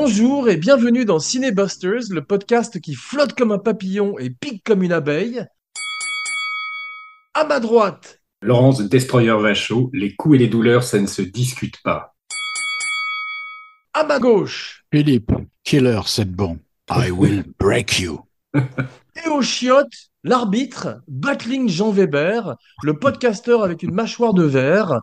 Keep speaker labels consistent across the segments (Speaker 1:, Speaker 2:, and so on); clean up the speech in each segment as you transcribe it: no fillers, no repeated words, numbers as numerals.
Speaker 1: Bonjour et bienvenue dans Cinébusters, le podcast qui flotte comme un papillon et pique comme une abeille. À ma droite,
Speaker 2: Laurence Destroyer Vachaud, les coups et les douleurs, ça ne se discute pas.
Speaker 1: à ma gauche,
Speaker 3: Philippe, Killer, c'est bon. I will break you.
Speaker 1: et au chiottes, l'arbitre, Battling Jean Weber, le podcasteur avec une mâchoire de verre.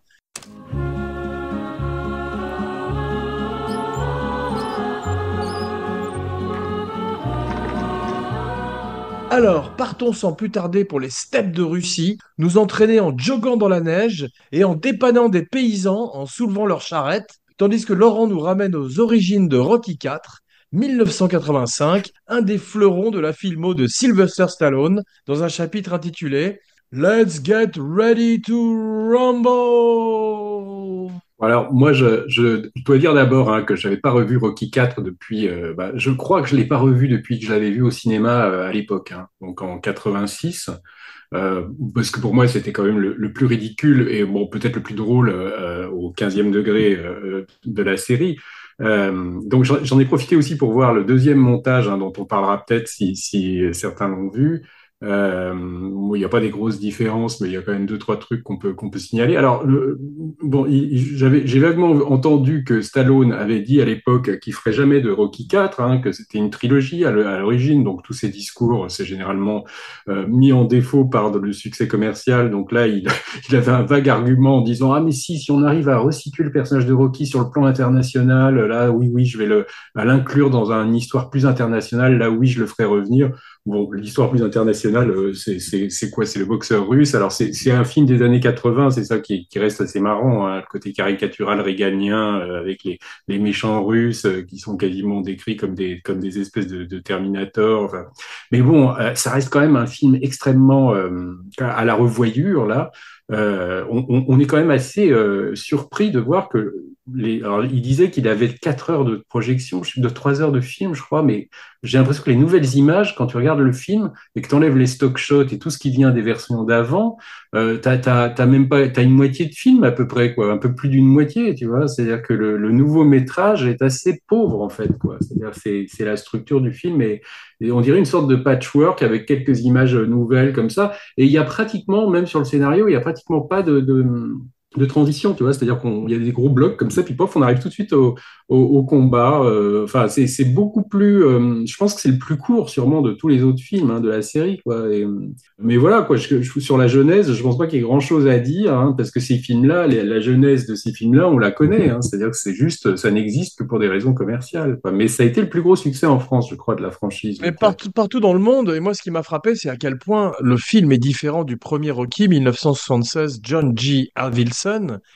Speaker 1: Alors, partons sans plus tarder pour les steppes de Russie, nous entraîner en joguant dans la neige et en dépannant des paysans en soulevant leurs charrettes, tandis que Laurent nous ramène aux origines de Rocky IV, 1985, un des fleurons de la filmo de Sylvester Stallone, dans un chapitre intitulé Let's get ready to rumble.
Speaker 2: Alors, moi, je dois dire d'abord que je n'avais pas revu Rocky IV depuis. Je crois que je ne l'ai pas revu depuis que je l'avais vu au cinéma à l'époque, donc en 86. Parce que pour moi, c'était quand même le plus ridicule et bon, peut-être le plus drôle au 15e degré de la série. Donc, j'en ai profité aussi pour voir le deuxième montage, dont on parlera peut-être si certains l'ont vu. Bon, il n'y a pas des grosses différences, mais il y a quand même deux, trois trucs qu'on peut signaler. Alors, bon, j'ai vaguement entendu que Stallone avait dit à l'époque qu'il ferait jamais de Rocky IV, que c'était une trilogie à l'origine, donc tous ces discours, c'est généralement mis en défaut par le succès commercial. Donc là, il avait un vague argument en disant, ah mais si on arrive à resituer le personnage de Rocky sur le plan international, là, oui, je vais à l'inclure dans une histoire plus internationale, là, oui, je le ferai revenir. Bon, l'histoire plus internationale, c'est quoi? C'est le boxeur russe. Alors, c'est un film des années 80, c'est ça qui reste assez marrant, le côté caricatural réganien, avec les méchants russes qui sont quasiment décrits comme des espèces de Terminator. Enfin, mais bon, ça reste quand même un film extrêmement à la revoyure, là. On est quand même assez surpris de voir que alors, il disait qu'il avait 4 heures de projection, de 3 heures de film, je crois, mais j'ai l'impression que les nouvelles images, quand tu regardes le film et que tu enlèves les stock shots et tout ce qui vient des versions d'avant, t'as même pas, t'as une moitié de film à peu près, quoi, un peu plus d'une moitié, tu vois. C'est-à-dire que le nouveau métrage est assez pauvre, en fait, quoi. C'est-à-dire c'est la structure du film et on dirait une sorte de patchwork avec quelques images nouvelles comme ça. Et il y a pratiquement, même sur le scénario, il y a pratiquement pas de transition, tu vois, c'est-à-dire qu'il y a des gros blocs comme ça, puis pof, on arrive tout de suite au combat. Enfin, c'est beaucoup plus. Je pense que c'est le plus court, sûrement, de tous les autres films de la série, quoi. Mais voilà, quoi. Sur la genèse, je pense pas qu'il y ait grand-chose à dire, parce que ces films-là, la genèse de ces films-là, on la connaît. C'est-à-dire que c'est juste, ça n'existe que pour des raisons commerciales, quoi. Mais ça a été le plus gros succès en France, je crois, de la franchise.
Speaker 1: Mais partout dans le monde, et moi ce qui m'a frappé, c'est à quel point le film est différent du premier Rocky 1976, John G. Avildsen,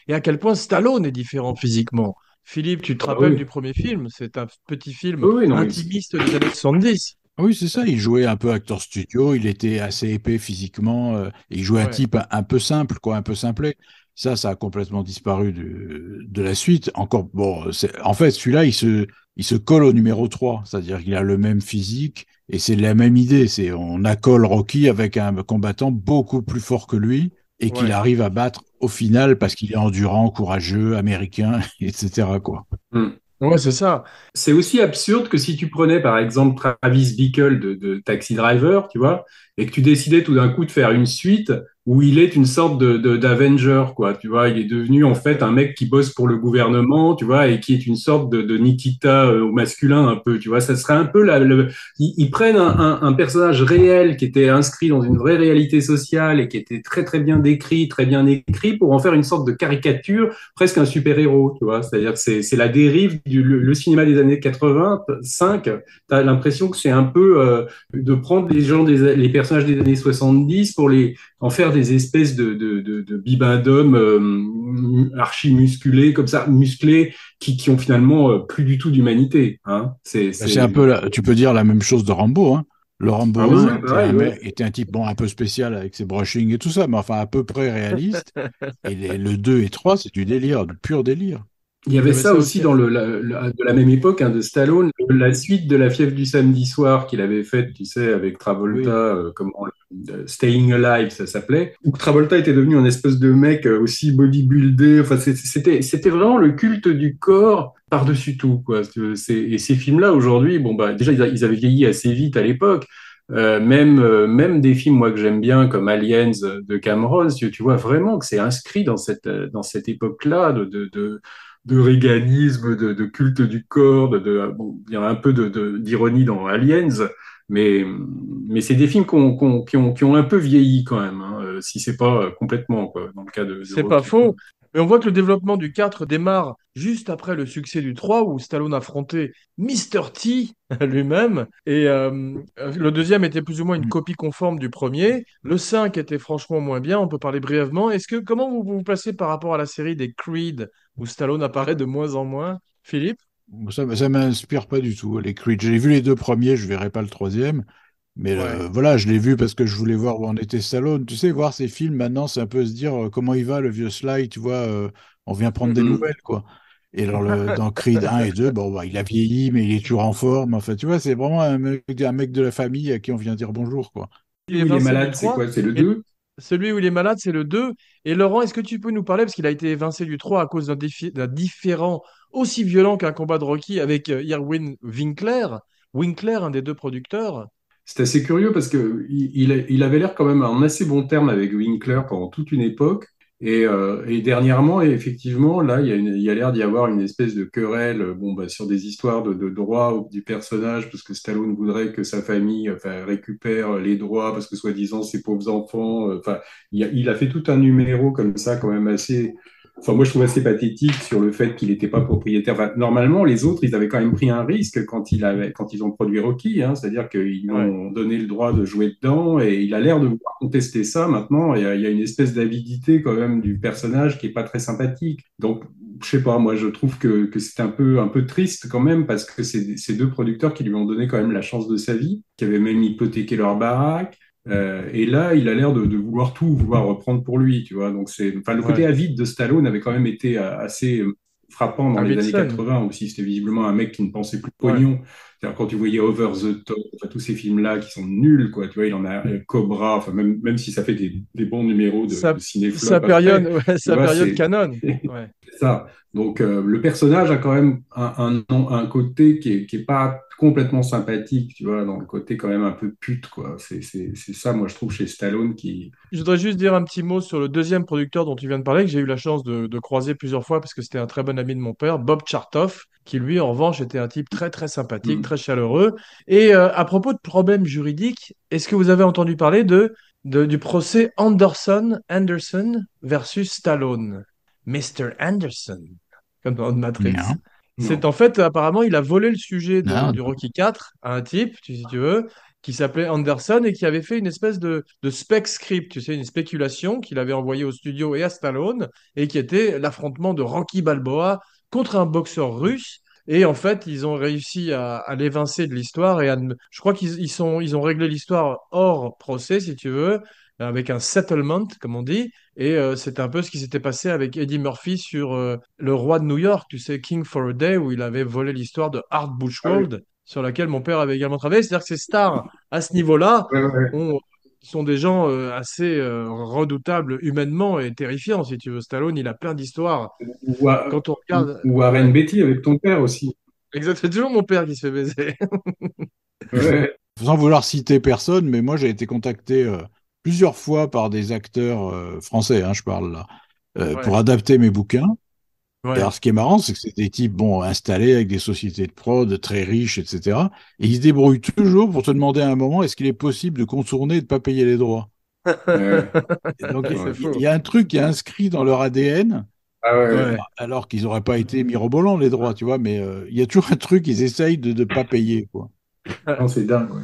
Speaker 1: et à quel point Stallone est différent physiquement. Philippe, tu te
Speaker 2: Ah bah
Speaker 1: rappelles
Speaker 2: oui.
Speaker 1: du premier film? C'est un petit film
Speaker 2: Oui, oui, non, mais
Speaker 1: intimiste des années 70.
Speaker 3: Oui, c'est ça, il jouait un peu acteur studio, il était assez épais physiquement, et il jouait un
Speaker 1: Ouais.
Speaker 3: type un peu simple, quoi, un peu simplet. Ça a complètement disparu de la suite. Encore, bon, en fait, celui-là, il se colle au numéro 3, c'est-à-dire qu'il a le même physique, et c'est la même idée, on accole Rocky avec un combattant beaucoup plus fort que lui, et qu'il
Speaker 1: Ouais.
Speaker 3: arrive à battre au final parce qu'il est endurant, courageux, américain, etc., quoi.
Speaker 2: hmm.
Speaker 1: Ouais, c'est ça.
Speaker 2: C'est aussi absurde que si tu prenais par exemple Travis Bickle de Taxi Driver, tu vois, et que tu décidais tout d'un coup de faire une suite où il est une sorte d'Avenger, quoi, tu vois, il est devenu en fait un mec qui bosse pour le gouvernement, tu vois, et qui est une sorte de Nikita au masculin un peu, tu vois, ça serait un peu ils prennent un personnage réel qui était inscrit dans une vraie réalité sociale et qui était très très bien décrit, très bien écrit pour en faire une sorte de caricature, presque un super-héros, tu vois, c'est-à-dire que c'est la dérive le cinéma des années 85, tu as l'impression que c'est un peu de prendre les personnages des années 70 pour en faire des espèces de bibendums archi musclés, comme ça, musclés, qui ont finalement plus du tout d'humanité.
Speaker 3: Ben, c'est un peu, tu peux dire la même chose de Rambo, hein. Le
Speaker 2: Ah
Speaker 3: Rambo
Speaker 2: oui,
Speaker 3: 1
Speaker 2: oui, pareil, ouais.
Speaker 3: était un type, bon, un peu spécial avec ses brushings et tout ça, mais enfin à peu près réaliste. Et le 2 et 3, c'est du délire, du pur délire.
Speaker 2: Il y
Speaker 1: Il y
Speaker 2: avait
Speaker 1: avait
Speaker 2: ça
Speaker 1: ça
Speaker 2: aussi
Speaker 1: aussi.
Speaker 2: dans de la même époque, hein, de Stallone, la suite de La Fièvre du samedi soir qu'il avait faite, tu sais, avec Travolta,
Speaker 3: Oui.
Speaker 2: Staying Alive, ça s'appelait, où Travolta était devenu un espèce de mec aussi bodybuildé. Enfin, c'était vraiment le culte du corps par-dessus tout, quoi. Et ces films-là, aujourd'hui, bon, bah, déjà, ils avaient vieilli assez vite à l'époque. Même des films, moi, que j'aime bien, comme Aliens de Cameron, tu vois vraiment que c'est inscrit dans cette époque-là de véganisme, de culte du corps, bon, il y a un peu d'ironie dans Aliens, mais, mais c'est des films qui ont un peu vieilli quand même, hein, si c'est pas complètement, quoi, dans le cas de
Speaker 1: C'est pas
Speaker 2: Rocky, quoi.
Speaker 1: faux. Mais on voit que le développement du 4 démarre juste après le succès du 3 où Stallone affrontait Mr. T lui-même. Et le deuxième était plus ou moins une copie conforme du premier. Le 5 était franchement moins bien, on peut parler brièvement. Comment vous vous placez par rapport à la série des Creed où Stallone apparaît de moins en moins, Philippe?
Speaker 3: Ça m'inspire pas du tout, les Creed. J'ai vu les deux premiers, je verrai pas le troisième. Mais
Speaker 1: Ouais.
Speaker 3: voilà, je l'ai vu parce que je voulais voir où en était Stallone. Tu sais, voir ces films maintenant, c'est un peu se dire comment il va, le vieux Sly, tu vois, on vient prendre des
Speaker 2: Mhm.
Speaker 3: nouvelles, quoi. Et alors, dans Creed 1 et 2, bon, bah, il a vieilli, mais il est toujours en forme. Enfin, tu vois, c'est vraiment un mec de la famille à qui on vient dire bonjour, quoi.
Speaker 1: Il est
Speaker 2: Où il est
Speaker 1: évincé du
Speaker 2: malade, c'est
Speaker 1: 3.
Speaker 2: quoi? C'est le
Speaker 1: Et
Speaker 2: 2?
Speaker 1: celui où il est malade, c'est le 2. Et Laurent, est-ce que tu peux nous parler, parce qu'il a été évincé du 3 à cause d'un différend aussi violent qu'un combat de Rocky avec Irwin Winkler, un des deux producteurs.
Speaker 2: C'est assez curieux parce que il avait l'air quand même en assez bon terme avec Winkler pendant toute une époque. Et dernièrement, effectivement, là, il y a l'air d'y avoir une espèce de querelle, bon, bah, sur des histoires de droits du personnage, parce que Stallone voudrait que sa famille, enfin, récupère les droits, parce que soi-disant, ses pauvres enfants, enfin, il a fait tout un numéro comme ça, quand même assez, enfin, moi, je trouve assez pathétique sur le fait qu'il n'était pas propriétaire. Enfin, normalement, les autres, ils avaient quand même pris un risque quand ils ont produit Rocky, hein, c'est-à-dire qu'ils lui
Speaker 1: Ouais.
Speaker 2: ont donné le droit de jouer dedans et il a l'air de vouloir contester ça maintenant. Il y a une espèce d'avidité quand même du personnage qui est pas très sympathique. Donc, je sais pas, moi, je trouve que c'est un peu triste quand même parce que c'est ces deux producteurs qui lui ont donné quand même la chance de sa vie, qui avaient même hypothéqué leur baraque. Et là, il a l'air de vouloir tout, vouloir reprendre pour lui, tu vois. Donc enfin, le côté
Speaker 1: Ouais.
Speaker 2: avide de Stallone avait quand même été assez frappant dans les années
Speaker 1: Davidson.
Speaker 2: 80 aussi. C'était visiblement un mec qui ne pensait plus
Speaker 1: Ouais.
Speaker 2: pognon. C'est-à-dire quand tu voyais Over the Top, enfin, tous ces films-là qui sont nuls, quoi. Tu vois, il en a Cobra, enfin même si ça fait des bons numéros
Speaker 1: Sa,
Speaker 2: de ciné-flop
Speaker 1: sa période,
Speaker 2: après,
Speaker 1: ouais,
Speaker 2: tu
Speaker 1: sa
Speaker 2: vois,
Speaker 1: période
Speaker 2: c'est
Speaker 1: canon. Ouais.
Speaker 2: ça. Donc, le personnage a quand même un côté qui est pas complètement sympathique, tu vois, dans le côté quand même un peu pute, quoi. C'est ça, moi, je trouve, chez Stallone qui.
Speaker 1: Je voudrais juste dire un petit mot sur le deuxième producteur dont tu viens de parler, que j'ai eu la chance de croiser plusieurs fois parce que c'était un très bon ami de mon père, Bob Chartoff, qui lui, en revanche, était un type très très sympathique,
Speaker 2: Hmm.
Speaker 1: très chaleureux. Et à propos de problèmes juridiques, est-ce que vous avez entendu parler du procès Anderson versus Stallone? Mr. Anderson, comme dans Matrix.
Speaker 3: Non.
Speaker 1: C'est
Speaker 2: Non.
Speaker 1: en fait, apparemment, il a volé le sujet
Speaker 3: Non.
Speaker 1: du Rocky 4 à un type, si tu veux, qui s'appelait Anderson et qui avait fait une espèce de spec script, tu sais, une spéculation qu'il avait envoyée au studio et à Stallone et qui était l'affrontement de Rocky Balboa contre un boxeur russe. Et en fait, ils ont réussi à l'évincer de l'histoire je crois ils ont réglé l'histoire hors procès, si tu veux, avec un settlement, comme on dit. Et c'est un peu ce qui s'était passé avec Eddie Murphy sur Le Roi de New York, tu sais, King for a Day, où il avait volé l'histoire de Art
Speaker 2: Ah oui.
Speaker 1: Buchwald, sur laquelle mon père avait également travaillé. C'est-à-dire que ces stars, à ce niveau-là,
Speaker 2: Ouais, ouais.
Speaker 1: ont, sont des gens assez redoutables humainement et terrifiants, si tu veux. Stallone, il a plein d'histoires.
Speaker 2: Ou,
Speaker 1: Quand on regarde...
Speaker 2: ou Warren
Speaker 1: Ouais,
Speaker 2: Beatty avec ton père aussi.
Speaker 1: exact. C'est toujours mon père qui se fait baiser.
Speaker 2: Ouais.
Speaker 3: Sans vouloir citer personne, mais moi, j'ai été contacté plusieurs fois par des acteurs français, hein, je parle là, pour
Speaker 1: Ouais,
Speaker 3: adapter mes bouquins. Et
Speaker 1: ouais.
Speaker 3: alors, ce qui est marrant, c'est que c'est des types, bon, installés avec des sociétés de prod très riches, etc. Et ils se débrouillent toujours pour te demander à un moment, est-ce qu'il est possible de contourner et de pas payer les droits?
Speaker 2: Ouais.
Speaker 3: Et donc,
Speaker 1: C'est
Speaker 2: Ouais.
Speaker 3: il
Speaker 1: faux.
Speaker 3: y a un truc qui est inscrit dans leur ADN,
Speaker 2: Ah ouais, ouais.
Speaker 1: Ouais.
Speaker 3: alors qu'ils n'auraient pas été mirobolants, les droits, tu vois, mais il y a toujours un truc, ils essayent de ne pas payer, quoi.
Speaker 2: Non, c'est dingue, ouais.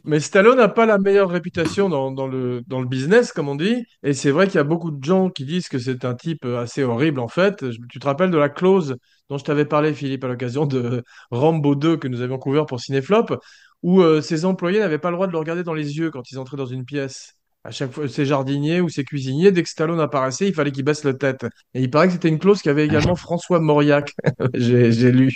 Speaker 1: Mais Stallone n'a pas la meilleure réputation dans le business, comme on dit. Et c'est vrai qu'il y a beaucoup de gens qui disent que c'est un type assez horrible, en fait. Tu te rappelles de la clause dont je t'avais parlé, Philippe, à l'occasion de Rambo 2 que nous avions couvert pour Cinéflop, où ses employés n'avaient pas le droit de le regarder dans les yeux quand ils entraient dans une pièce. À chaque fois, ses jardiniers ou ses cuisiniers, dès que Stallone apparaissait, il fallait qu'il baisse la tête. Et il paraît que c'était une clause qu'avait également François Mauriac. J'ai lu.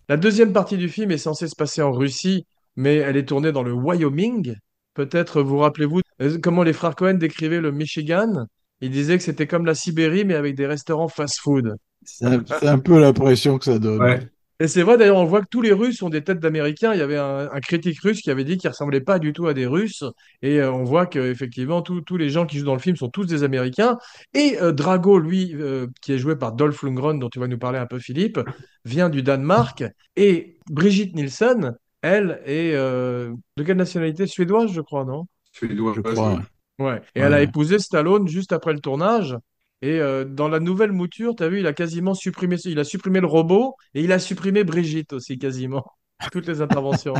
Speaker 1: La deuxième partie du film est censée se passer en Russie, mais elle est tournée dans le Wyoming. Peut-être vous rappelez-vous comment les frères Cohen décrivaient le Michigan? Ils disaient que c'était comme la Sibérie, mais avec des restaurants fast-food.
Speaker 3: C'est un peu l'impression que ça donne. Ouais.
Speaker 2: Ouais.
Speaker 1: Et c'est vrai, d'ailleurs, on voit que tous les Russes ont des têtes d'Américains. Il y avait un critique russe qui avait dit qu'ils ressemblaient pas du tout à des Russes. Et on voit qu'effectivement, tous les gens qui jouent dans le film sont tous des Américains. Et Drago, lui, qui est joué par Dolph Lundgren, dont tu vas nous parler un peu, Philippe, vient du Danemark. Et Brigitte Nielsen, elle, est de quelle nationalité? Suédoise, je crois, non?
Speaker 3: Je
Speaker 2: Suédoise,
Speaker 3: crois.
Speaker 2: oui.
Speaker 3: Ouais.
Speaker 1: Ouais. Et elle a
Speaker 3: Ouais.
Speaker 1: épousé Stallone juste après le tournage. Et dans la nouvelle mouture, tu as vu, il a quasiment supprimé, il a supprimé le robot et il a supprimé Brigitte aussi, quasiment. Toutes les interventions.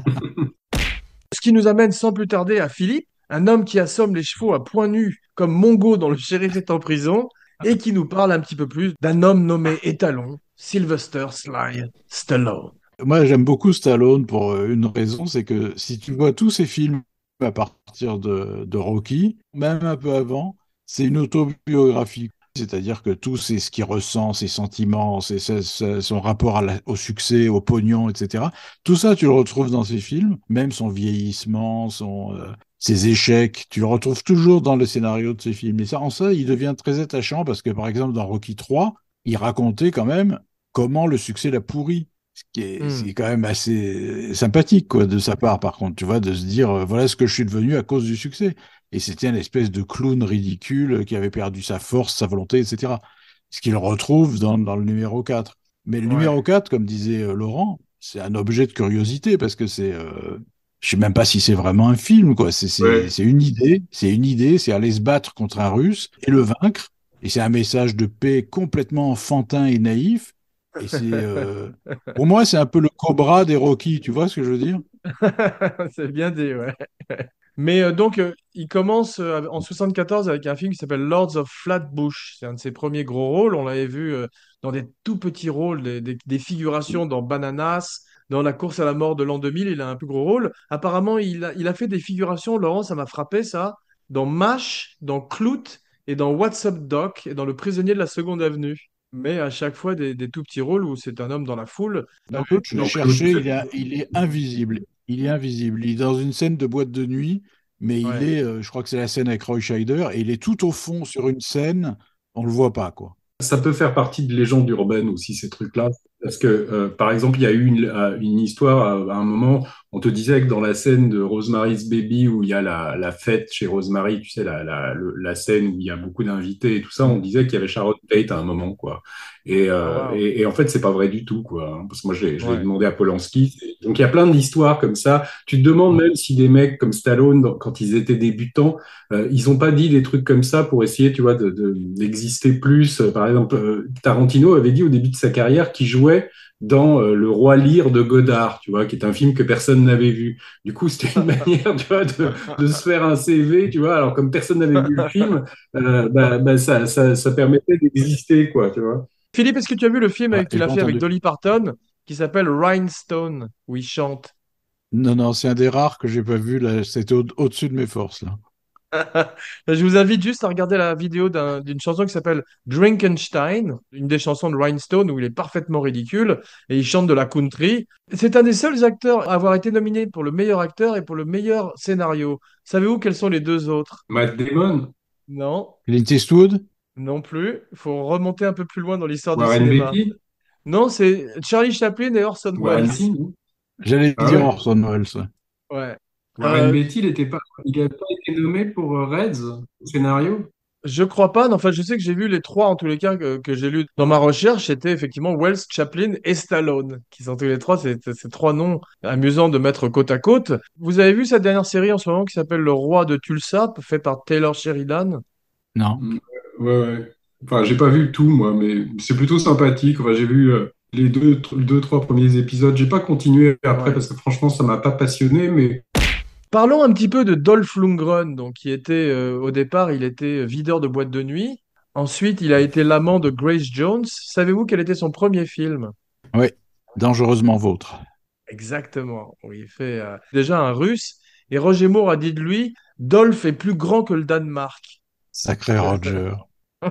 Speaker 1: Ce qui nous amène sans plus tarder à Philippe, un homme qui assomme les chevaux à poings nus comme Mongo dans Le Shérif est en prison et qui nous parle un petit peu plus d'un homme nommé Étalon, Sylvester Sly Stallone.
Speaker 3: Moi, j'aime beaucoup Stallone pour une raison, c'est que si tu vois tous ses films à partir de Rocky, même un peu avant, c'est une autobiographie. C'est-à-dire que tout, c'est ce qu'il ressent, ses sentiments, son rapport au succès, au pognon, etc. Tout ça, tu le retrouves dans ses films, même son vieillissement, ses échecs, tu le retrouves toujours dans le scénario de ses films. Et ça, en ça, il devient très attachant parce que, par exemple, dans Rocky 3, il racontait quand même comment le succès l'a pourri.
Speaker 1: Hmm.
Speaker 3: C'est quand même assez sympathique, quoi, de sa part, par contre, tu vois, de se dire, voilà ce que je suis devenu à cause du succès. Et c'était une espèce de clown ridicule qui avait perdu sa force, sa volonté, etc. Ce qu'il retrouve dans le numéro 4. Mais le
Speaker 1: Ouais.
Speaker 3: numéro 4, comme disait Laurent, c'est un objet de curiosité parce que je sais même pas si c'est vraiment un film, quoi.
Speaker 2: Ouais.
Speaker 3: C'est une idée, c'est aller se battre contre un Russe et le vaincre. Et c'est un message de paix complètement enfantin et naïf. Et pour moi, c'est un peu le Cobra des Rocky, tu vois ce que je veux dire?
Speaker 1: C'est bien dit, ouais. Mais donc, il commence en 74 avec un film qui s'appelle Lords of Flatbush. C'est un de ses premiers gros rôles. On l'avait vu dans des tout petits rôles, des figurations dans Bananas, dans La course à la mort de l'an 2000. Il a un plus gros rôle. Apparemment, il a fait des figurations, Laurent, ça m'a frappé, ça, dans MASH, dans Clout et dans What's Up Doc et dans Le prisonnier de la Seconde Avenue. Mais à chaque fois, des tout petits rôles où c'est un homme dans la foule.
Speaker 3: Dans l'autre, je l'ai
Speaker 2: Donc, Claude,
Speaker 3: cherché, il est invisible. Il est invisible. Il est dans une scène de boîte de nuit, mais
Speaker 1: Ouais.
Speaker 3: je crois que c'est la scène avec Roy Scheider, et il est tout au fond sur une scène, on le voit pas, quoi.
Speaker 2: ça peut faire partie de légendes urbaines aussi, ces trucs-là. Parce que, par exemple, il y a eu une histoire à un moment, on te disait que dans la scène de Rosemary's Baby, où il y a la fête chez Rosemary, tu sais, la scène où il y a beaucoup d'invités et tout ça, on disait qu'il y avait Sharon Tate à un moment, quoi.
Speaker 1: Ah, waouh.
Speaker 2: Et en fait, c'est pas vrai du tout, quoi. Hein, parce que moi, je l'ai
Speaker 1: Ouais.
Speaker 2: demandé à Polanski. Donc, il y a plein d'histoires comme ça. Tu te demandes même si des mecs comme Stallone, quand ils étaient débutants, ils ont pas dit des trucs comme ça pour essayer, tu vois, d'exister plus. Par exemple, Tarantino avait dit au début de sa carrière qu'il jouait dans Le Roi Lear de Godard, tu vois, qui est un film que personne n'avait vu. Du coup, c'était une manière, tu vois, de se faire un CV, tu vois. Alors, comme personne n'avait vu le film, ça permettait d'exister, quoi, tu vois.
Speaker 1: Philippe, est-ce que tu as vu le film
Speaker 3: Ouais,
Speaker 1: qu'il
Speaker 3: j'ai
Speaker 1: a
Speaker 3: pas
Speaker 1: fait avec
Speaker 3: entendu.
Speaker 1: Dolly Parton qui s'appelle Rhinestone, où il chante?
Speaker 3: Non, non, c'est un des rares que j'ai pas vu, là. C'était au-dessus de mes forces, là.
Speaker 1: Je vous invite juste à regarder la vidéo d'une chanson qui s'appelle Drinkenstein, une des chansons de Rhinestone où il est parfaitement ridicule et il chante de la country. C'est un des seuls acteurs à avoir été nominé pour le meilleur acteur et pour le meilleur scénario. Savez-vous quels sont les deux autres?
Speaker 2: Matt Damon,
Speaker 1: Non,
Speaker 3: Clint Eastwood?
Speaker 1: non plus. Il faut remonter un peu plus loin dans l'histoire du
Speaker 2: Warren
Speaker 1: cinéma.
Speaker 2: Beatty,
Speaker 1: Non, c'est Charlie Chaplin et Orson Welles.
Speaker 2: Warren Beatty, non.
Speaker 3: J'allais
Speaker 2: Ah
Speaker 3: dire
Speaker 2: ouais.
Speaker 3: Orson Welles, ouais.
Speaker 1: Ouais.
Speaker 2: Warren
Speaker 1: Euh,
Speaker 2: Beatty, il a pas été nommé pour Reds, scénario.
Speaker 1: Je crois pas. Non, enfin, je sais que j'ai vu les trois, en tous les cas, que j'ai lu dans ma recherche. C'était effectivement Wells, Chaplin et Stallone, qui sont tous les trois. C'est trois noms amusants de mettre côte à côte. Vous avez vu cette dernière série en ce moment qui s'appelle Le Roi de Tulsa, fait par Taylor Sheridan?
Speaker 3: Non.
Speaker 2: Mm. Ouais, ouais. Enfin, j'ai pas vu tout, moi, mais c'est plutôt sympathique. Enfin, j'ai vu les deux, trois premiers épisodes. J'ai pas continué après
Speaker 1: Ouais.
Speaker 2: parce que franchement, ça m'a pas passionné, mais
Speaker 1: Parlons un petit peu de Dolph Lundgren, donc, qui était, au départ, il était videur de boîte de nuit. Ensuite, il a été l'amant de Grace Jones. Savez-vous quel était son premier film?
Speaker 3: Oui, dangereusement vôtre.
Speaker 1: Exactement. Oui, il fait déjà un Russe. Et Roger Moore a dit de lui, Dolph est plus grand que le Danemark.
Speaker 3: Sacré Roger.
Speaker 2: Et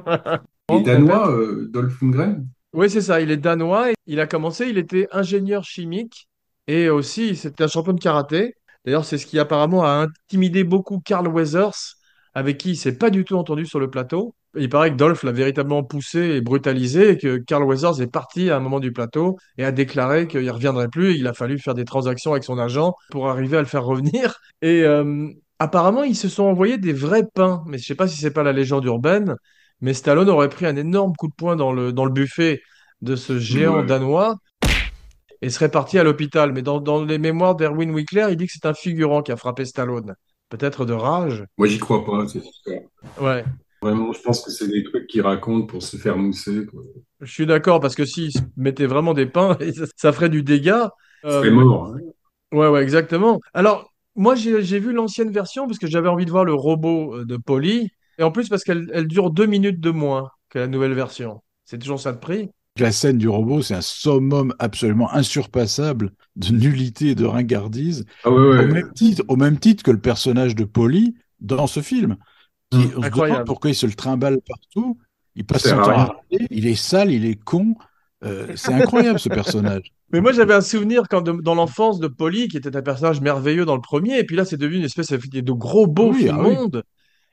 Speaker 1: Répète.
Speaker 2: danois, Dolph Lundgren?
Speaker 1: Oui, c'est ça. Il est danois. Il a commencé, il était ingénieur chimique et aussi c'était un champion de karaté. D'ailleurs, c'est ce qui apparemment a intimidé beaucoup Carl Weathers, avec qui il s'est pas du tout entendu sur le plateau. Il paraît que Dolph l'a véritablement poussé et brutalisé et que Carl Weathers est parti à un moment du plateau et a déclaré qu'il ne reviendrait plus. Il a fallu faire des transactions avec son agent pour arriver à le faire revenir. Et apparemment, ils se sont envoyés des vrais pains. Mais je sais pas si c'est pas la légende urbaine. Mais Stallone aurait pris un énorme coup de poing dans le buffet de ce géant
Speaker 2: Ouais.
Speaker 1: danois et serait parti à l'hôpital. Mais dans les mémoires d'Erwin Wickler, il dit que c'est un figurant qui a frappé Stallone. Peut-être de rage.
Speaker 2: Moi, j'y crois pas, c'est sûr.
Speaker 1: Ouais,
Speaker 2: Vraiment, je pense que c'est des trucs qu'ils racontent pour se faire mousser, quoi.
Speaker 1: je suis d'accord parce que s'il se mettait vraiment des pains, ça ferait du dégât.
Speaker 2: Il serait
Speaker 1: Euh,
Speaker 2: mort, hein.
Speaker 1: ouais, ouais, exactement. Alors, moi, j'ai vu l'ancienne version parce que j'avais envie de voir le robot de Polly. Et en plus, parce qu'elle dure 2 minutes de moins que la nouvelle version. C'est toujours ça de prix.
Speaker 3: La scène du robot, c'est un summum absolument insurpassable de nullité et de ringardise,
Speaker 2: Ah ouais, ouais.
Speaker 3: au même titre que le personnage de Polly dans ce film.
Speaker 2: Hum.
Speaker 3: On se demande
Speaker 1: Incroyable.
Speaker 3: pourquoi il se le trimballe partout. Il
Speaker 2: Ça
Speaker 3: passe
Speaker 2: sert
Speaker 3: son
Speaker 2: à
Speaker 3: temps à
Speaker 2: rien.
Speaker 3: râler, il est sale, il est con. C'est incroyable ce personnage.
Speaker 1: Mais moi, j'avais un souvenir dans l'enfance de Polly, qui était un personnage merveilleux dans le premier, et puis là, c'est devenu une espèce de gros beauf
Speaker 3: Oui, ah oui.
Speaker 1: immonde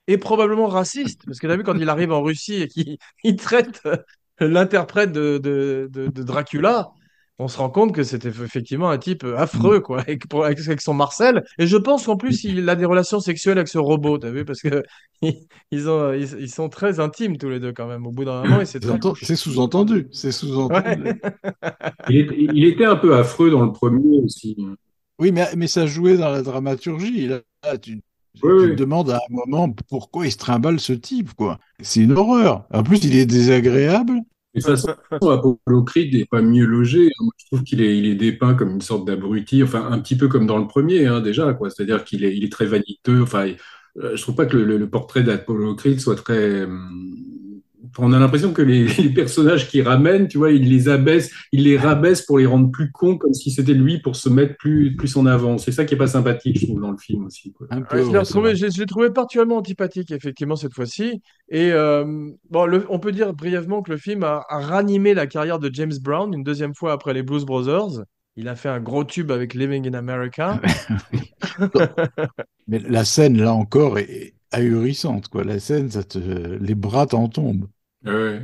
Speaker 1: et probablement raciste. Parce que tu as vu, quand il arrive en Russie et qu'il il traite l'interprète de Dracula, on se rend compte que c'était effectivement un type
Speaker 3: Mm.
Speaker 1: affreux, quoi, avec son Marcel. Et je pense qu'en plus, il a des relations sexuelles avec ce robot, tu as vu, parce que ils sont très intimes tous les deux, quand même, au bout d'un moment, et c'est très louche.
Speaker 3: C'est sous-entendu, c'est
Speaker 1: Ouais.
Speaker 3: sous-entendu.
Speaker 2: Il était un peu affreux dans le premier aussi.
Speaker 3: Oui, mais ça jouait dans la dramaturgie. Là,
Speaker 2: Oui,
Speaker 3: tu te
Speaker 2: oui.
Speaker 3: demandes à un moment pourquoi il se trimballe ce type, quoi. C'est une horreur. En plus, il est désagréable.
Speaker 2: Et de toute façon, Apollo Creed n'est pas mieux logé, hein. Moi, je trouve il est dépeint comme une sorte d'abruti, enfin un petit peu comme dans le premier, hein, déjà, quoi. C'est-à-dire il est très vaniteux. Enfin, je trouve pas que le portrait d'Apollo Creed soit très. Enfin, on a l'impression que les personnages qu'il ramène, tu vois, il les abaisse, il les rabaisse pour les rendre plus cons, comme si c'était lui pour se mettre plus en avant. C'est ça qui est pas sympathique, je trouve, dans le film aussi, quoi.
Speaker 3: Un peu,
Speaker 1: Ouais,
Speaker 3: ouais, c'est vrai.
Speaker 1: je l'ai trouvé particulièrement antipathique, effectivement, cette fois-ci. Et bon, on peut dire brièvement que le film a ranimé la carrière de James Brown une deuxième fois après les Blues Brothers. Il a fait un gros tube avec Living in America.
Speaker 3: Mais la scène, là encore, est ahurissante, quoi. La scène, les bras t'en tombent.
Speaker 2: Ouais.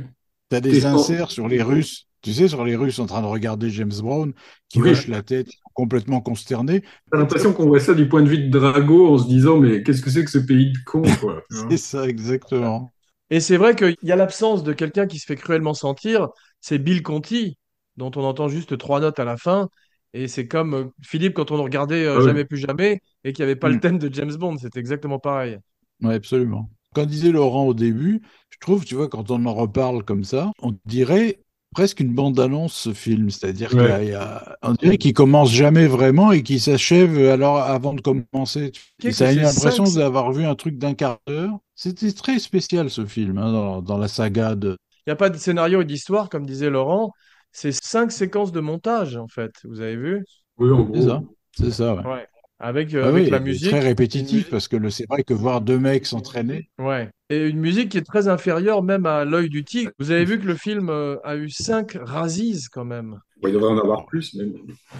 Speaker 3: T'as
Speaker 2: Et
Speaker 3: des inserts sur les Russes, tu sais, sur les Russes en train de regarder James Brown, qui
Speaker 2: oui,
Speaker 3: hochent la tête, complètement consternés.
Speaker 2: t'as l'impression qu'on voit ça du point de vue de Drago en se disant, mais qu'est-ce que c'est que ce pays de cons, quoi. Tu vois.
Speaker 3: C'est ça, exactement.
Speaker 1: Et c'est vrai qu'il y a l'absence de quelqu'un qui se fait cruellement sentir, c'est Bill Conti, dont on entend juste 3 notes à la fin. Et c'est comme Philippe quand on regardait
Speaker 2: Ah ouais.
Speaker 1: Jamais plus jamais et qu'il n'y avait pas le
Speaker 3: Mm.
Speaker 1: thème de James Bond, c'est exactement pareil.
Speaker 3: Ouais, absolument. Comme disait Laurent au début, je trouve, tu vois, quand on en reparle comme ça, on dirait presque une bande-annonce, ce film. C'est-à-dire
Speaker 2: Ouais.
Speaker 3: on dirait qu'il commence jamais vraiment et qu'il s'achève alors avant de commencer. Et
Speaker 1: Que
Speaker 3: ça a
Speaker 1: c'est cinq.
Speaker 3: l'impression d'avoir vu un truc d'un quart d'heure. C'était très spécial, ce film, hein, dans la saga de...
Speaker 1: Il n'y a pas de scénario et d'histoire, comme disait Laurent. C'est 5 séquences de montage, en fait. Vous avez vu?
Speaker 2: Oui, en
Speaker 3: C'est ça,
Speaker 2: gros.
Speaker 3: c'est ça, ouais.
Speaker 1: Ouais. Avec,
Speaker 3: Ah oui,
Speaker 1: avec la
Speaker 3: et très
Speaker 1: musique, une
Speaker 3: répétitif,
Speaker 1: musique.
Speaker 3: parce que c'est vrai que voir deux mecs s'entraîner,
Speaker 1: Ouais. Et une musique qui est très inférieure même à L'œil du tigre. Vous avez vu que le film a eu 5 Razzies quand même.
Speaker 2: Bon, il devrait en avoir plus, mais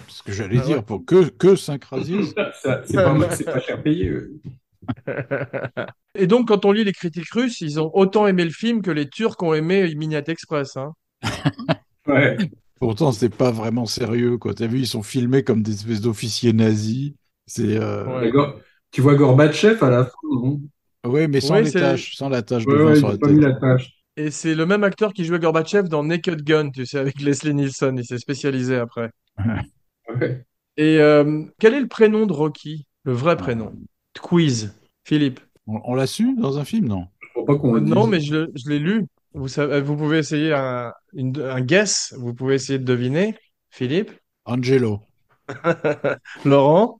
Speaker 3: ce que j'allais
Speaker 1: Ah ouais.
Speaker 3: dire, pour que 5 Razzies.
Speaker 2: c'est pas cher payé.
Speaker 1: Et donc, quand on lit les critiques russes, ils ont autant aimé le film que les Turcs ont aimé Midnight Express, hein.
Speaker 2: Ouais.
Speaker 3: Pourtant, c'est pas vraiment sérieux, quoi. T'as vu, ils sont filmés comme des espèces d'officiers nazis. C'est,
Speaker 1: Ouais.
Speaker 2: Tu vois Gorbatchev à la fin, non?
Speaker 3: ouais, mais
Speaker 1: Oui, c'est
Speaker 3: sans la tache de
Speaker 2: Ouais,
Speaker 3: vin
Speaker 2: ouais,
Speaker 3: sur
Speaker 2: ils
Speaker 3: la
Speaker 2: n'ont pas mis
Speaker 3: tête.
Speaker 2: la tâche.
Speaker 1: et c'est le même acteur qui jouait Gorbatchev dans Naked Gun, tu sais, avec Leslie Nielsen. Il s'est spécialisé après.
Speaker 2: Ouais.
Speaker 1: Et quel est le prénom de Rocky? Le vrai prénom? Quiz. Philippe.
Speaker 3: On l'a su dans un film, non?
Speaker 2: Je crois pas qu'on le
Speaker 1: Non,
Speaker 2: dise.
Speaker 1: mais je l'ai lu. Vous pouvez essayer un guess. Vous pouvez essayer de deviner. Philippe?
Speaker 3: Angelo.
Speaker 1: Laurent?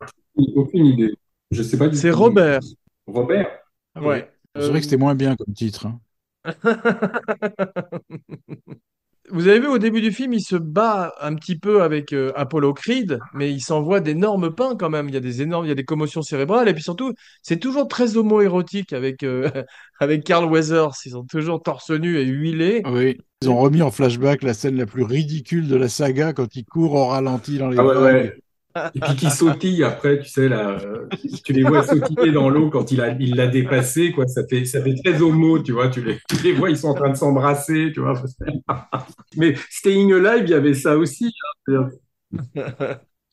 Speaker 2: Aucune idée. Je sais pas du
Speaker 1: C'est
Speaker 2: tout.
Speaker 1: Robert.
Speaker 2: Robert? Ah ouais.
Speaker 1: Ouais.
Speaker 3: C'est vrai que c'était moins bien comme titre, hein.
Speaker 1: Vous avez vu au début du film, il se bat un petit peu avec Apollo Creed, mais il s'envoie d'énormes pains quand même. Il y a des commotions cérébrales et puis surtout, c'est toujours très homo-érotique avec avec Carl Weathers. Ils sont toujours torse nu et huilés.
Speaker 3: Oui. Ils ont remis en flashback la scène la plus ridicule de la saga quand il court au ralenti dans les
Speaker 2: Ah ouais,
Speaker 3: vagues.
Speaker 2: ouais. Et puis qui sautille après, tu sais, là, tu les vois sautiller dans l'eau quand il l'a dépassé, quoi. Ça fait très homo, tu vois. Tu les vois, ils sont en train de s'embrasser, tu vois. Mais Staying Alive, il y avait ça aussi, hein.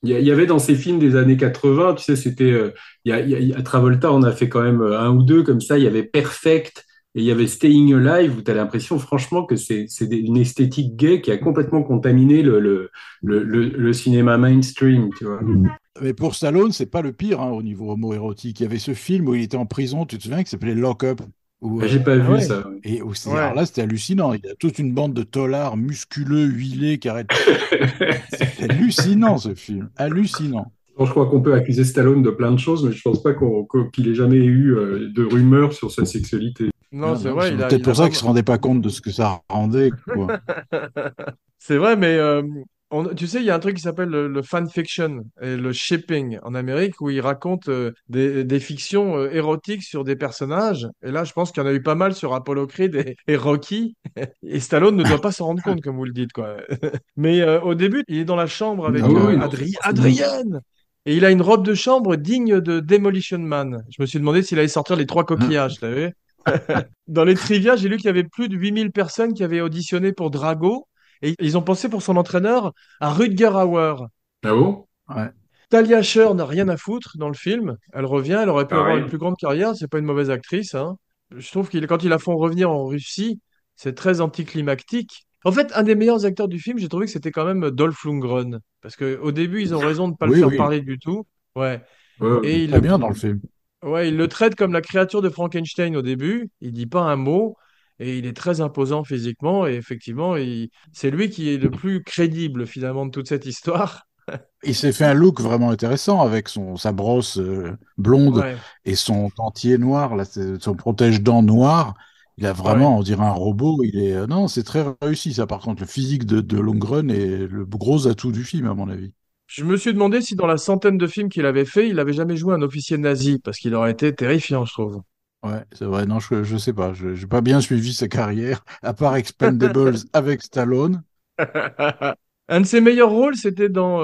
Speaker 2: Il y avait dans ces films des années 80, tu sais, c'était, à Travolta, on a fait quand même un ou deux comme ça. Il y avait Perfect et il y avait Staying Alive où tu as l'impression, franchement, que une esthétique gay qui a complètement contaminé le cinéma mainstream, tu vois.
Speaker 3: Mais pour Stallone, c'est pas le pire au niveau homo-érotique. Il y avait ce film où il était en prison, tu te souviens, qui s'appelait Lock Up. Où,
Speaker 2: J'ai pas
Speaker 1: Ah
Speaker 2: vu
Speaker 1: ouais,
Speaker 2: ça.
Speaker 3: et alors
Speaker 1: ouais.
Speaker 3: là, c'était hallucinant. Il y a toute une bande de taulards musculeux, huilés, qui arrêtent. C'est hallucinant ce film. Hallucinant.
Speaker 2: Bon, je crois qu'on peut accuser Stallone de plein de choses, mais je pense pas qu'il ait jamais eu de rumeurs sur sa sexualité.
Speaker 1: Non,
Speaker 3: Non,
Speaker 1: c'est
Speaker 3: non,
Speaker 1: vrai,
Speaker 3: c'est peut-être
Speaker 1: il a
Speaker 3: pour ça
Speaker 1: pas.
Speaker 3: qu'ils se rendaient pas compte de ce que ça rendait, quoi.
Speaker 1: C'est vrai, mais tu sais, il y a un truc qui s'appelle le fanfiction et le shipping en Amérique où ils racontent des fictions érotiques sur des personnages. Et là, je pense qu'il y en a eu pas mal sur Apollo Creed et Rocky. Et Stallone ne doit pas s'en rendre compte, comme vous le dites, quoi. Mais au début, il est dans la chambre
Speaker 2: Ah
Speaker 1: avec
Speaker 2: oui, oui, non, forcément.
Speaker 1: Adrienne. Et il a une robe de chambre digne de Demolition Man. Je me suis demandé s'il allait sortir les trois coquillages, t'as vu? Dans les trivia, j'ai lu qu'il y avait plus de 8000 personnes qui avaient auditionné pour Drago et ils ont pensé pour son entraîneur à Rutger Hauer.
Speaker 2: Ah bon?
Speaker 3: Ouais.
Speaker 1: Talia Shire n'a rien à foutre dans le film. Elle revient, elle aurait pu avoir une
Speaker 2: Pareil.
Speaker 1: plus grande carrière. C'est pas une mauvaise actrice, hein. Je trouve quand ils la font revenir en Russie, c'est très anticlimactique. En fait, un des meilleurs acteurs du film, j'ai trouvé que c'était quand même Dolph Lundgren. Parce qu'au début, ils ont raison de ne pas le
Speaker 3: Oui,
Speaker 1: faire
Speaker 3: oui.
Speaker 1: parler du tout. Ouais.
Speaker 3: Il
Speaker 1: Et
Speaker 3: est très bien dans le film.
Speaker 1: ouais, il le traite comme la créature de Frankenstein au début. Il dit pas un mot et il est très imposant physiquement. Et effectivement, c'est lui qui est le plus crédible finalement de toute cette histoire.
Speaker 3: Il s'est fait un look vraiment intéressant avec sa brosse blonde
Speaker 1: Ouais,
Speaker 3: et son dentier noir, là, son protège-dents noir. Il a
Speaker 1: ouais.
Speaker 3: vraiment, on dirait un robot. Non, c'est très réussi, ça. Par contre, le physique de Lundgren est le gros atout du film, à mon avis.
Speaker 1: Je me suis demandé si dans la centaine de films qu'il avait fait, il avait jamais joué un officier nazi parce qu'il aurait été terrifiant, je trouve.
Speaker 3: Ouais, c'est vrai. Non, je sais pas. Je n'ai pas bien suivi sa carrière, à part Expendables avec Stallone.
Speaker 1: Un de ses meilleurs rôles, c'était dans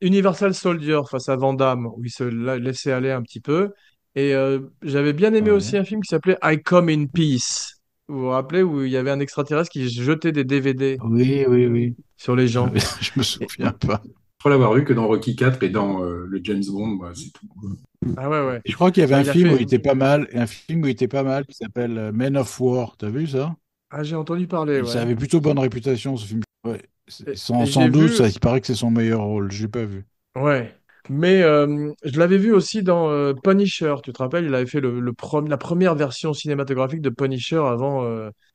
Speaker 1: Universal Soldier face à Van Damme, où il se laissait aller un petit peu. Et j'avais bien aimé aussi
Speaker 3: Ouais.
Speaker 1: un film qui s'appelait I Come in Peace. Vous vous rappelez, où il y avait un extraterrestre qui jetait des DVD
Speaker 3: Oui, oui, oui.
Speaker 1: sur les gens.
Speaker 3: Je me
Speaker 1: Et-
Speaker 3: souviens pas.
Speaker 2: Je crois l'avoir vu que dans Rocky 4 et dans le James Bond, moi, c'est tout.
Speaker 1: Ah ouais, ouais.
Speaker 3: Et je crois qu'il y avait
Speaker 1: Bah,
Speaker 3: un
Speaker 1: il a
Speaker 3: film où
Speaker 1: fait.
Speaker 3: il était pas mal, un film où il était pas mal qui s'appelle Men of War. T'as vu ça?
Speaker 1: Ah, j'ai entendu parler,
Speaker 3: Et ça
Speaker 1: ouais.
Speaker 3: avait plutôt bonne réputation, ce film. Ouais.
Speaker 1: Et
Speaker 3: Sans
Speaker 1: j'ai
Speaker 3: doute,
Speaker 1: vu.
Speaker 3: ça, il paraît que c'est son meilleur rôle. J'ai pas vu.
Speaker 1: Ouais. Mais je l'avais vu aussi dans Punisher. Tu te rappelles, il avait fait la première version cinématographique de Punisher avant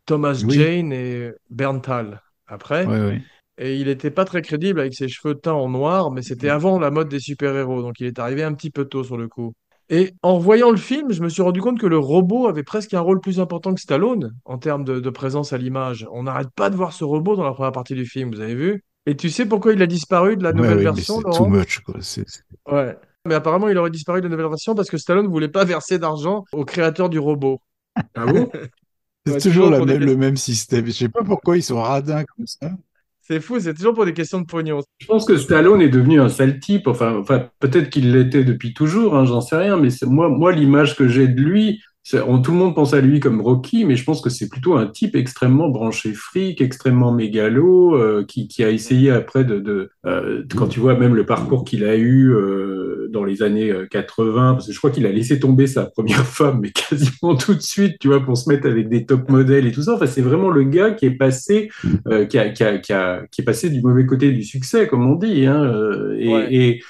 Speaker 1: Thomas
Speaker 3: Oui,
Speaker 1: Jane et Bernthal après.
Speaker 3: oui, oui.
Speaker 1: Et il n'était pas très crédible avec ses cheveux teints en noir, mais c'était avant la mode des super-héros. Donc il est arrivé un petit peu tôt sur le coup. Et en voyant le film, je me suis rendu compte que le robot avait presque un rôle plus important que Stallone en termes de présence à l'image. On n'arrête pas de voir ce robot dans la première partie du film, vous avez vu? Et tu sais pourquoi il a disparu de la
Speaker 3: Ouais,
Speaker 1: nouvelle
Speaker 3: oui, mais
Speaker 1: version,
Speaker 3: c'est too
Speaker 1: Laurent?
Speaker 3: much, quoi.
Speaker 1: Ouais. Mais apparemment, il aurait disparu de la nouvelle version parce que Stallone ne voulait pas verser d'argent au créateur du robot.
Speaker 2: Ah bon?
Speaker 3: C'est
Speaker 1: Ouais,
Speaker 3: toujours
Speaker 1: toujours pour des
Speaker 3: le
Speaker 1: questions.
Speaker 3: même système. Je sais pas pourquoi ils sont radins comme ça.
Speaker 1: C'est fou, c'est toujours pour des questions de pognon.
Speaker 2: Je pense que Stallone est devenu un sale type. Enfin peut-être qu'il l'était depuis toujours, hein, j'en sais rien. Mais moi, l'image que j'ai de lui, tout le monde pense à lui comme Rocky, mais je pense que c'est plutôt un type extrêmement branché fric, extrêmement mégalo, qui a essayé après quand tu vois même le parcours qu'il a eu dans les années 80, parce que je crois qu'il a laissé tomber sa première femme, mais quasiment tout de suite, tu vois, pour se mettre avec des top modèles et tout ça. Enfin, c'est vraiment le gars qui est passé qui est passé du mauvais côté du succès, comme on dit, hein,
Speaker 1: Ouais.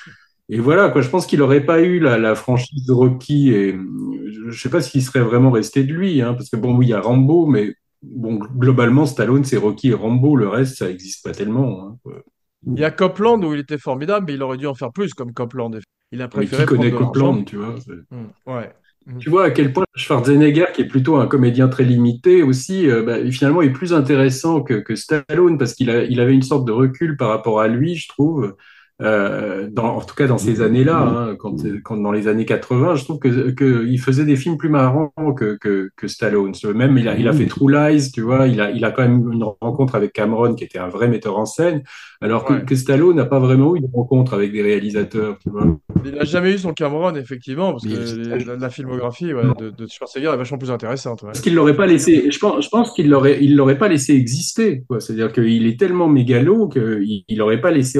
Speaker 2: et voilà, quoi. Je pense qu'il n'aurait pas eu la franchise de Rocky et je ne sais pas s'il serait vraiment resté de lui, hein, parce que bon, oui, il y a Rambo, mais bon, globalement, Stallone, c'est Rocky et Rambo. Le reste, ça n'existe pas tellement, hein, quoi.
Speaker 1: Il y a Copland où il était formidable, mais il aurait dû en faire plus comme Copland. Il a
Speaker 2: Mais qui
Speaker 1: préféré prendre
Speaker 2: connaît
Speaker 1: de l'argent.
Speaker 2: Copland, tu vois?
Speaker 1: Ouais.
Speaker 2: tu vois à quel point Schwarzenegger, qui est plutôt un comédien très limité aussi, finalement est plus intéressant que Stallone parce il avait une sorte de recul par rapport à lui, je trouve. En tout cas dans ces années-là, hein, quand dans les années 80, je trouve que il faisait des films plus marrants que Stallone. Même il a fait True Lies, tu vois, il a quand même eu une rencontre avec Cameron qui était un vrai metteur en scène, alors
Speaker 1: Ouais.
Speaker 2: que Stallone n'a pas vraiment eu de rencontre avec des réalisateurs, tu vois.
Speaker 1: Il n'a jamais eu son Cameron, effectivement, parce que
Speaker 3: Mais
Speaker 1: la filmographie ouais, de Schwarzenegger est vachement plus intéressante. Ouais.
Speaker 2: Parce qu'il l'aurait pas laissé, je pense il l'aurait pas laissé exister, quoi. C'est-à-dire qu'il est tellement mégalo qu'il aurait pas laissé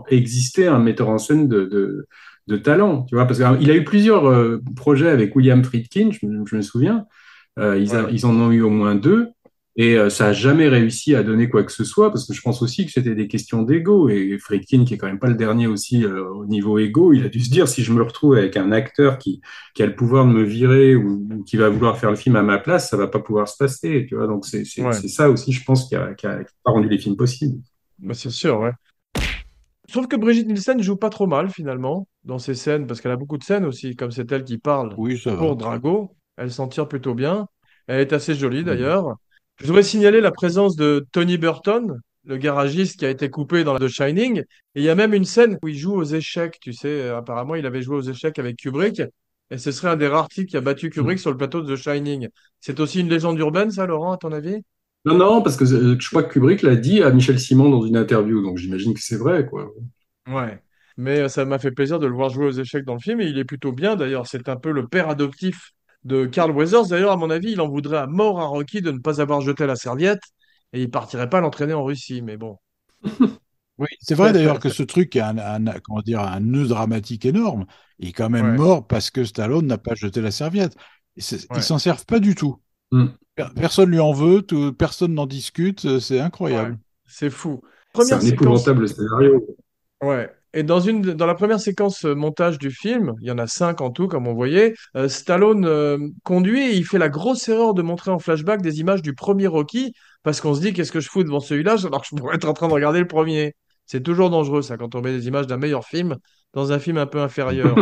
Speaker 2: exister un metteur en scène de talent, tu vois. Parce qu'il a eu plusieurs projets avec William Friedkin, je me souviens.
Speaker 1: Ouais.
Speaker 2: Ils en ont eu au moins deux. Et ça a jamais réussi à donner quoi que ce soit, parce que je pense aussi que c'était des questions d'ego. Et Friedkin, qui est quand même pas le dernier aussi au niveau ego, il a dû se dire, si je me retrouve avec un acteur qui a le pouvoir de me virer ou qui va vouloir faire le film à ma place, ça va pas pouvoir se passer, tu vois. Donc
Speaker 1: Ouais.
Speaker 2: c'est ça aussi, je pense, qui a rendu les films possibles.
Speaker 1: Bah, c'est sûr, ouais. Je trouve que Brigitte Nielsen joue pas trop mal, finalement, dans ses scènes, parce qu'elle a beaucoup de scènes aussi, comme c'est elle qui parle
Speaker 3: oui, ça
Speaker 1: pour
Speaker 3: va.
Speaker 1: Drago. Elle s'en tire plutôt bien. Elle est assez jolie, d'ailleurs. Je voudrais signaler la présence de Tony Burton, le garagiste qui a été coupé dans The Shining. Et il y a même une scène où il joue aux échecs, tu sais. Apparemment, il avait joué aux échecs avec Kubrick. Et ce serait un des rares types qui a battu Kubrick sur le plateau de The Shining. C'est aussi une légende urbaine, ça, Laurent, à ton avis?
Speaker 2: Non, non, parce que je crois que Kubrick l'a dit à Michel Simon dans une interview, donc j'imagine que c'est vrai, quoi.
Speaker 1: Ouais. Mais ça m'a fait plaisir de le voir jouer aux échecs dans le film et il est plutôt bien d'ailleurs. C'est un peu le père adoptif de Carl Weathers. D'ailleurs, à mon avis, il en voudrait à mort à Rocky de ne pas avoir jeté la serviette et il partirait pas l'entraîner en Russie. Mais bon.
Speaker 3: Oui, c'est vrai d'ailleurs que ce truc a comment dire, un nœud dramatique énorme. Il est quand même
Speaker 1: Ouais,
Speaker 3: mort parce que Stallone n'a pas jeté la serviette. Ils
Speaker 1: ouais,
Speaker 3: s'en servent pas du tout.
Speaker 2: Hmm.
Speaker 3: Personne lui en veut, personne n'en discute, c'est
Speaker 1: ouais.
Speaker 3: incroyable.
Speaker 1: C'est fou.
Speaker 2: C'est
Speaker 1: Première
Speaker 2: un
Speaker 1: séquence.
Speaker 2: épouvantable scénario.
Speaker 1: Ouais. Et dans la première séquence montage du film, il y en a 5 en tout, comme on voyait, Stallone conduit et il fait la grosse erreur de montrer en flashback des images du premier Rocky, parce qu'on se dit, qu'est-ce que je fous devant celui-là, alors que je pourrais être en train de regarder le premier. C'est toujours dangereux, ça, quand on met des images d'un meilleur film dans un film un peu inférieur.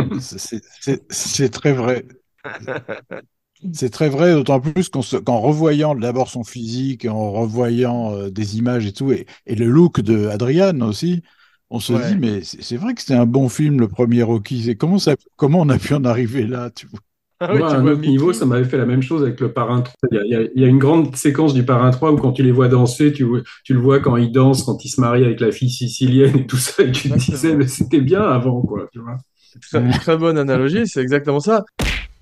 Speaker 3: C'est très vrai. C'est très vrai, d'autant plus qu'en revoyant d'abord son physique, en revoyant des images et tout, et le look de Adrian aussi, on se dit,
Speaker 1: Ouais.
Speaker 3: mais c'est vrai que c'était un bon film, le premier Rocky. Comment on a pu en arriver là, tu vois?
Speaker 1: Ah oui,
Speaker 2: Moi, à
Speaker 1: tu
Speaker 2: un
Speaker 1: vois
Speaker 2: autre niveau, ça
Speaker 1: Mickey.
Speaker 2: m'avait fait la même chose avec le Parrain 3. Il y a une grande séquence du Parrain 3 où quand tu les vois danser, tu le vois quand il danse, quand il se marie avec la fille sicilienne et tout ça, et tu te disais, mais
Speaker 1: Exactement.
Speaker 2: c'était bien avant, quoi, tu vois.
Speaker 1: Très bonne analogie, c'est exactement ça.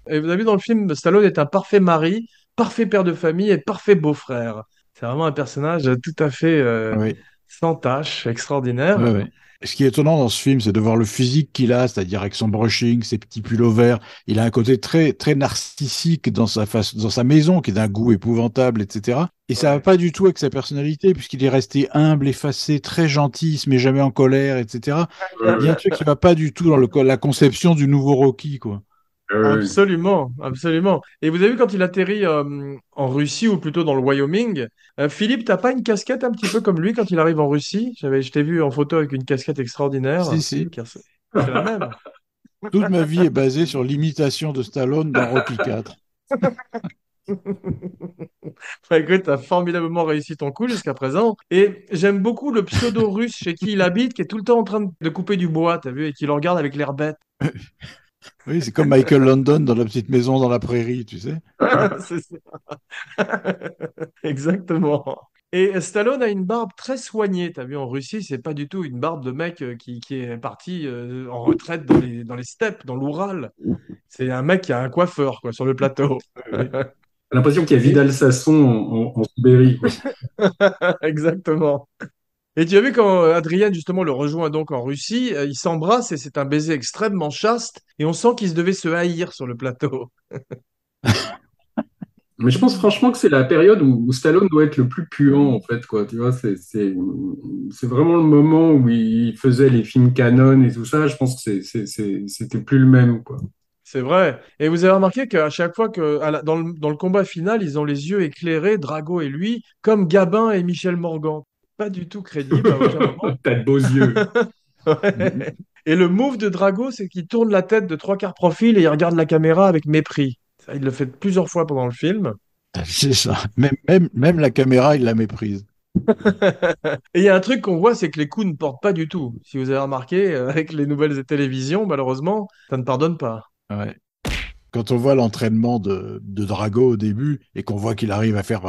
Speaker 1: Et vous avez vu dans le film, Stallone est un parfait mari, parfait père de famille et parfait beau-frère. C'est vraiment un personnage tout à fait
Speaker 3: Oui.
Speaker 1: sans tâche,
Speaker 3: Ouais,
Speaker 1: extraordinaire.
Speaker 3: ouais. Ce qui est étonnant dans ce film, c'est de voir le physique qu'il a, c'est-à-dire avec son brushing, ses petits pullovers. Il a un côté très, très narcissique dans dans sa maison, qui est d'un goût épouvantable, etc. Et ça va
Speaker 1: Ouais.
Speaker 3: pas du tout avec sa personnalité, puisqu'il est resté humble, effacé, très gentil, il se met jamais en colère, etc. Il y a un truc qui va pas du tout dans la conception du nouveau Rocky, quoi.
Speaker 2: Euh,
Speaker 1: Absolument, absolument. Et vous avez vu quand il atterrit en Russie, ou plutôt dans le Wyoming, Philippe, t'as pas une casquette un petit peu comme lui quand il arrive en Russie? Je t'ai vu en photo avec une casquette extraordinaire.
Speaker 3: Si, si.
Speaker 1: C'est la même.
Speaker 3: Toute ma vie est basée sur l'imitation de Stallone dans Rocky 4.
Speaker 1: Bah, écoute, t'as formidablement réussi ton coup jusqu'à présent. Et j'aime beaucoup le pseudo-russe chez qui il habite, qui est tout le temps en train de couper du bois, t'as vu, et qui le regarde avec l'air bête.
Speaker 3: Oui, c'est comme Michael London dans La petite maison dans la prairie, tu sais.
Speaker 1: C'est ça. Exactement. Et Stallone a une barbe très soignée, t'as vu, en Russie, c'est pas du tout une barbe de mec qui est parti en retraite dans les steppes, dans l'Oural. C'est un mec qui a un coiffeur, quoi, sur le plateau.
Speaker 2: J'ai l'impression qu'il y a
Speaker 1: Et-
Speaker 2: Vidal Sassoon en Sibérie, quoi.
Speaker 1: Exactement. Et tu as vu quand Adrien justement le rejoint donc en Russie, ils s'embrassent et c'est un baiser extrêmement chaste et on sent qu'ils devaient se haïr sur le plateau.
Speaker 2: Mais je pense franchement que c'est la période où Stallone doit être le plus puant, en fait, quoi. Tu vois, c'est vraiment le moment où il faisait les films canon et tout ça. Je pense que c'était plus le même, quoi.
Speaker 1: C'est vrai. Et vous avez remarqué qu'à chaque fois que dans le combat final, ils ont les yeux éclairés, Drago et lui, comme Gabin et Michel Morgan. Pas du tout crédible à aucun moment.
Speaker 2: T'as de beaux yeux.
Speaker 1: Ouais. Et le move de Drago, c'est qu'il tourne la tête de trois quarts profil et il regarde la caméra avec mépris. Ça, il le fait plusieurs fois pendant le film.
Speaker 3: C'est ça. Même la caméra, il la méprise.
Speaker 1: Et il y a un truc qu'on voit, c'est que les coups ne portent pas du tout. Si vous avez remarqué, avec les nouvelles télévisions, malheureusement, ça ne pardonne pas.
Speaker 3: Ouais. Quand on voit l'entraînement de Drago au début et qu'on voit qu'il arrive à faire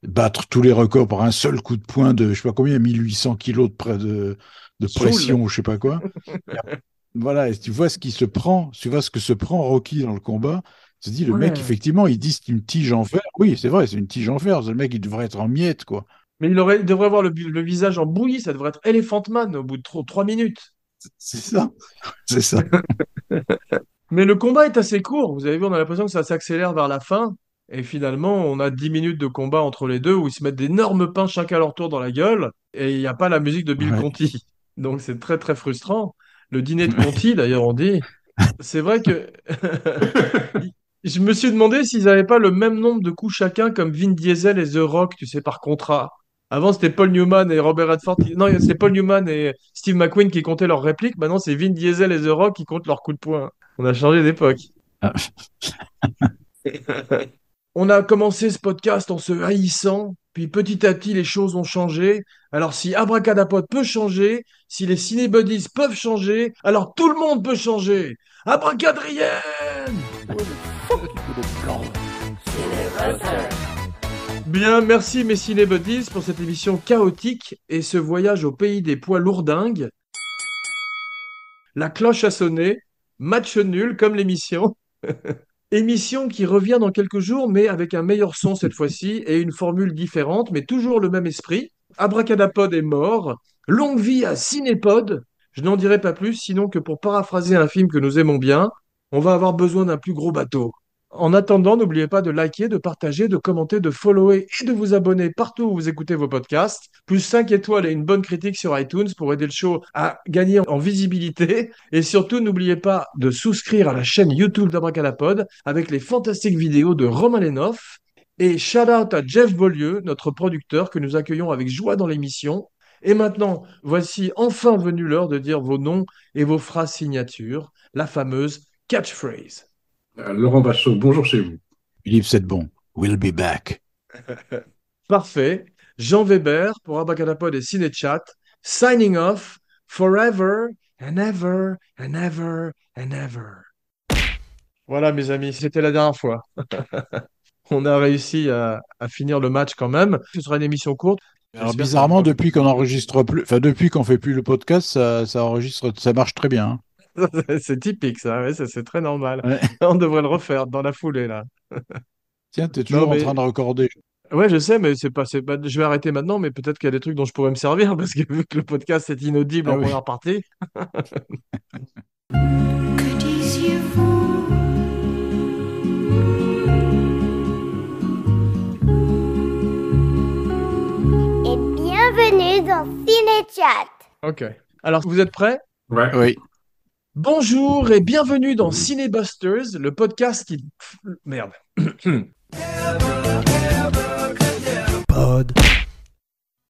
Speaker 3: battre tous les records par un seul coup de poing de, je sais pas combien, 1800 kilos de
Speaker 1: Soul.
Speaker 3: pression ou je sais pas quoi. Voilà, et tu vois ce qui se prend, tu vois ce que se prend Rocky dans le combat. Tu te dis, le mec,
Speaker 1: Ouais.
Speaker 3: effectivement, ils disent c'est une tige en fer. Oui, c'est vrai, c'est une tige en fer. Le mec, il devrait être en miettes, quoi.
Speaker 1: Mais il devrait avoir le visage en bouillie, ça devrait être Elephant Man au bout de 3 minutes.
Speaker 3: C'est ça, c'est ça.
Speaker 1: Mais le combat est assez court. Vous avez vu, on a l'impression que ça s'accélère vers la fin. Et finalement, on a 10 minutes de combat entre les deux où ils se mettent d'énormes pains chacun à leur tour dans la gueule. Et il n'y a pas la musique de Bill
Speaker 3: Ouais.
Speaker 1: Conti. Donc c'est très très frustrant. Le dîner de Conti, d'ailleurs, on dit. C'est vrai que je me suis demandé s'ils n'avaient pas le même nombre de coups chacun comme Vin Diesel et The Rock, tu sais, par contrat. Avant, c'était Paul Newman et Robert Redford. Non, c'était Paul Newman et Steve McQueen qui comptaient leurs répliques. Maintenant, c'est Vin Diesel et The Rock qui comptent leurs coups de poing. On a changé d'époque.
Speaker 3: Ah,
Speaker 1: On a commencé ce podcast en se haïssant, puis petit à petit, les choses ont changé. Alors, si Abracadapod peut changer, si les cinébuddies peuvent changer, alors tout le monde peut changer. Abracadrienne! Bien, merci mes cinébuddies pour cette émission chaotique et ce voyage au pays des poids lourdingues. La cloche a sonné, match nul comme l'émission. Émission qui revient dans quelques jours, mais avec un meilleur son cette fois-ci et une formule différente, mais toujours le même esprit. Abracadapod est mort. Longue vie à Cinépod. Je n'en dirai pas plus, sinon que pour paraphraser un film que nous aimons bien, on va avoir besoin d'un plus gros bateau. En attendant, n'oubliez pas de liker, de partager, de commenter, de follower et de vous abonner partout où vous écoutez vos podcasts. Plus 5 étoiles et une bonne critique sur iTunes pour aider le show à gagner en visibilité. Et surtout, n'oubliez pas de souscrire à la chaîne YouTube d'Abracadapod avec les fantastiques vidéos de Romain Lenoff. Et shout out à Jeff Beaulieu, notre producteur que nous accueillons avec joie dans l'émission. Et maintenant, voici enfin venu l'heure de dire vos noms et vos phrases signatures, la fameuse catchphrase.
Speaker 2: Laurent Bachot, bonjour chez vous.
Speaker 3: Philippe Sedbon, we'll be back.
Speaker 1: Parfait. Jean Weber pour Abracadapod et Cinéchat. Signing off forever and ever and ever and ever. Voilà, mes amis, c'était la dernière fois. On a réussi à finir le match quand même. Ce sera une émission courte.
Speaker 3: Alors
Speaker 1: J'espère qu'on
Speaker 3: bizarrement, depuis qu'on enregistre plus, enfin depuis qu'on fait plus le podcast, ça enregistre, ça marche très bien.
Speaker 1: C'est typique, ça. Ouais, ça, c'est très normal.
Speaker 3: Hein. Ouais.
Speaker 1: On devrait le refaire dans la foulée, là.
Speaker 3: Tiens, t'es
Speaker 1: Non,
Speaker 3: toujours en train
Speaker 1: mais
Speaker 3: de recorder.
Speaker 1: ouais, je sais, mais je vais arrêter maintenant, mais peut-être qu'il y a des trucs dont je pourrais me servir parce que vu que le podcast est inaudible
Speaker 3: Ah
Speaker 1: en
Speaker 3: oui.
Speaker 1: première partie.
Speaker 4: Que disiez-vous? Et bienvenue dans Cinéchat.
Speaker 1: Ok. Alors, vous êtes prêts?
Speaker 2: Ouais.
Speaker 3: Oui.
Speaker 1: Bonjour et bienvenue dans Cinébusters, le podcast qui... Merde.
Speaker 5: Pod.